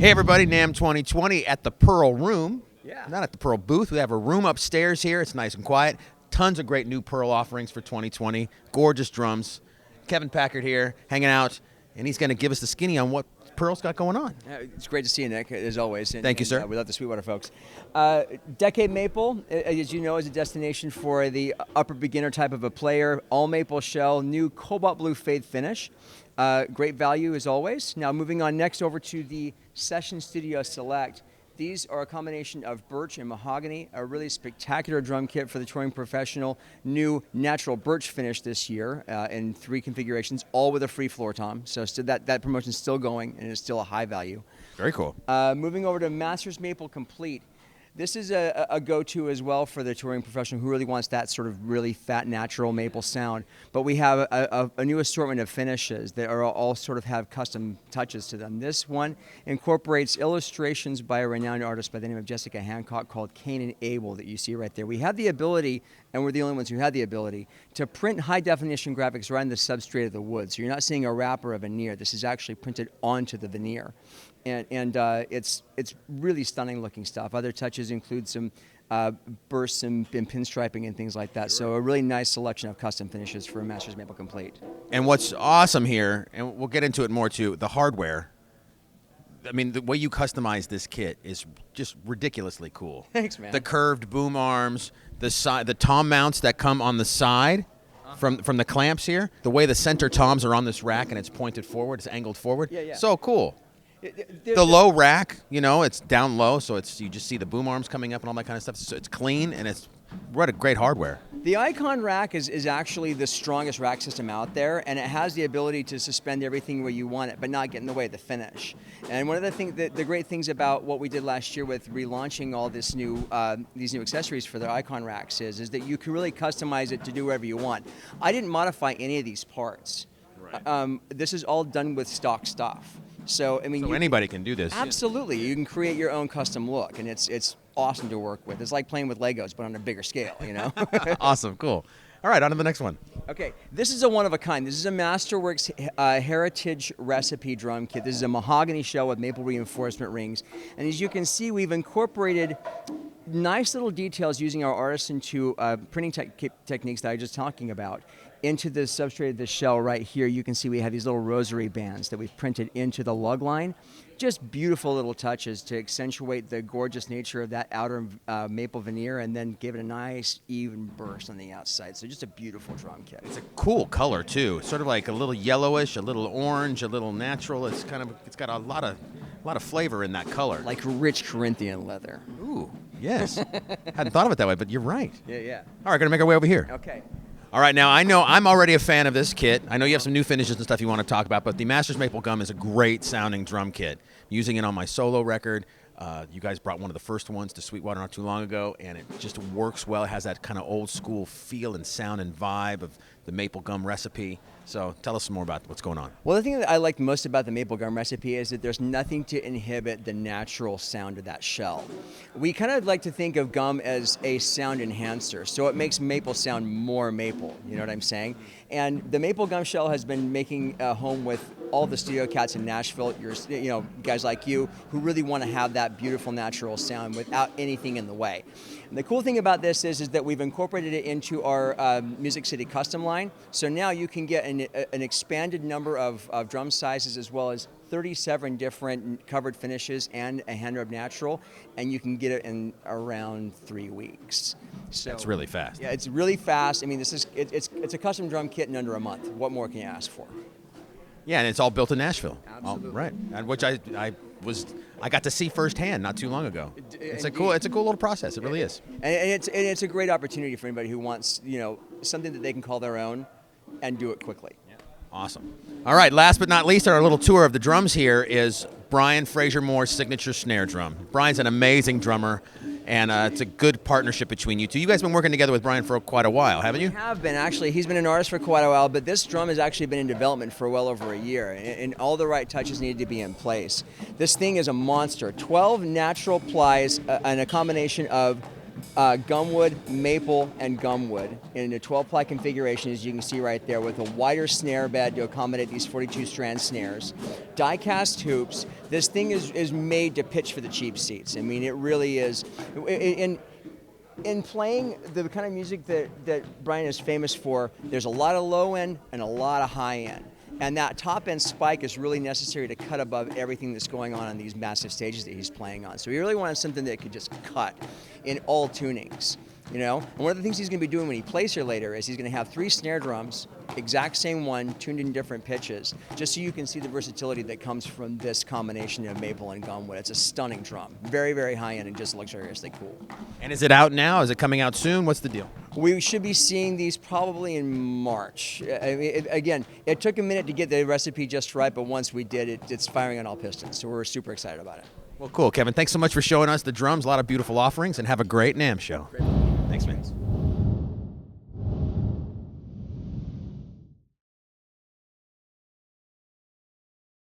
Hey everybody, NAMM 2020 at the Pearl Room. Yeah. Not at the Pearl booth. We have a room upstairs here. It's nice and quiet. Tons of great new Pearl offerings for 2020. Gorgeous drums. Kevin Packard here, hanging out, and he's going to give us the skinny on what Pearl's got going on. It's great to see you, Nick, as always. Thank you, sir. We love the Sweetwater folks. Decade Maple, as you know, is a destination for the upper beginner type of a player. All maple shell, new cobalt blue fade finish. Great value as always. Now moving on next over to the Session Studio Select. These are a combination of birch and mahogany, a really spectacular drum kit for the touring professional. New natural birch finish this year in 3 configurations, all with a free floor tom. So that promotion's still going and it's still a high value. Very cool. Moving over to Masters Maple Complete. This is a go-to as well for the touring professional who really wants that sort of really fat, natural maple sound. But we have a new assortment of finishes that are all sort of have custom touches to them. This one incorporates illustrations by a renowned artist by the name of Jessica Hancock called Cain and Abel that you see right there. We have the ability, and we're the only ones who had the ability, to print high-definition graphics right on the substrate of the wood. So you're not seeing a wrap or a veneer. This is actually printed onto the veneer. And it's really stunning looking stuff. Other touches include some bursts and pinstriping and things like that. Sure. So a really nice selection of custom finishes for Masters Maple Complete. And what's awesome here, and we'll get into it more too, the hardware. I mean, the way you customize this kit is just ridiculously cool. Thanks, man. The curved boom arms, the tom mounts that come on the side from the clamps here. The way the center toms are on this rack and it's pointed forward, it's angled forward. Yeah. So cool. The low rack, you know, it's down low, so you just see the boom arms coming up and all that kind of stuff. So it's clean and it's what a great hardware. The Icon rack is actually the strongest rack system out there, and it has the ability to suspend everything where you want it, but not get in the way of the finish. And one of the great things about what we did last year with relaunching all these new accessories for the Icon racks is that you can really customize it to do whatever you want. I didn't modify any of these parts. Right. This is all done with stock stuff. So I mean, anybody can do this. Absolutely, you can create your own custom look, and it's awesome to work with. It's like playing with Legos, but on a bigger scale, you know. Awesome, cool. All right, on to the next one. Okay, this is a one of a kind. This is a Masterworks Heritage Recipe drum kit. This is a mahogany shell with maple reinforcement rings, and as you can see, we've incorporated nice little details using our Artisan 2 printing techniques that I was just talking about into the substrate of the shell right here. You can see we have these little rosary bands that we've printed into the lug line. Just beautiful little touches to accentuate the gorgeous nature of that outer maple veneer and then give it a nice even burst on the outside. So just a beautiful drum kit. It's a cool color too. Sort of like a little yellowish, a little orange, a little natural. It's got a lot of flavor in that color. Like rich Corinthian leather. Ooh, yes. Hadn't thought of it that way, but you're right. Yeah. All right, gonna make our way over here. Okay. All right, now I know I'm already a fan of this kit. I know you have some new finishes and stuff you want to talk about, but the Masters Maple Gum is a great sounding drum kit. I'm using it on my solo record. You guys brought one of the first ones to Sweetwater not too long ago, and it just works well. It has that kind of old school feel and sound and vibe of the Maple Gum recipe. So tell us some more about what's going on. Well, the thing that I like most about the Maple Gum recipe is that there's nothing to inhibit the natural sound of that shell. We kind of like to think of gum as a sound enhancer, so it makes maple sound more maple, you know what I'm saying? And the Maple Gum shell has been making a home with all the studio cats in Nashville, guys like you, who really want to have that beautiful natural sound without anything in the way. And the cool thing about this is that we've incorporated it into our Music City custom line, so now you can get an expanded number of drum sizes as well as 37 different covered finishes and a hand rub natural, and you can get it in around 3 weeks. So that's really fast. Yeah, it's really fast. I mean, it's a custom drum kit in under a month. What more can you ask for? Yeah, and it's all built in Nashville. Absolutely. Right, and which I got to see firsthand not too long ago. It's a cool little process. It really is. And it's a great opportunity for anybody who wants something that they can call their own and do it quickly. Awesome. All right, last but not least, our little tour of the drums here is Brian Fraser Moore's signature snare drum. Brian's an amazing drummer, and it's a good partnership between you two. You guys have been working together with Brian for quite a while, haven't you? We have been, actually. He's been an artist for quite a while, but this drum has actually been in development for well over a year, and all the right touches needed to be in place. This thing is a monster. 12 natural plies and a combination of gumwood, maple, and gumwood in a 12-ply configuration, as you can see right there, with a wider snare bed to accommodate these 42-strand snares. Die-cast hoops. This thing is made to pitch for the cheap seats. I mean, it really is. In playing the kind of music that Brian is famous for, there's a lot of low end and a lot of high end. And that top end spike is really necessary to cut above everything that's going on these massive stages that he's playing on. So he really wanted something that could just cut in all tunings, you know? And one of the things he's gonna be doing when he plays here later is he's gonna have 3 snare drums, exact same one, tuned in different pitches, just so you can see the versatility that comes from this combination of maple and gumwood. It's a stunning drum. Very, very high end and just luxuriously cool. And is it out now? Is it coming out soon? What's the deal? We should be seeing these probably in March. I mean, again, it took a minute to get the recipe just right, but once we did, it's firing on all pistons. So we're super excited about it. Well, cool, Kevin. Thanks so much for showing us the drums. A lot of beautiful offerings, and have a great NAMM show. Great. Thanks, man.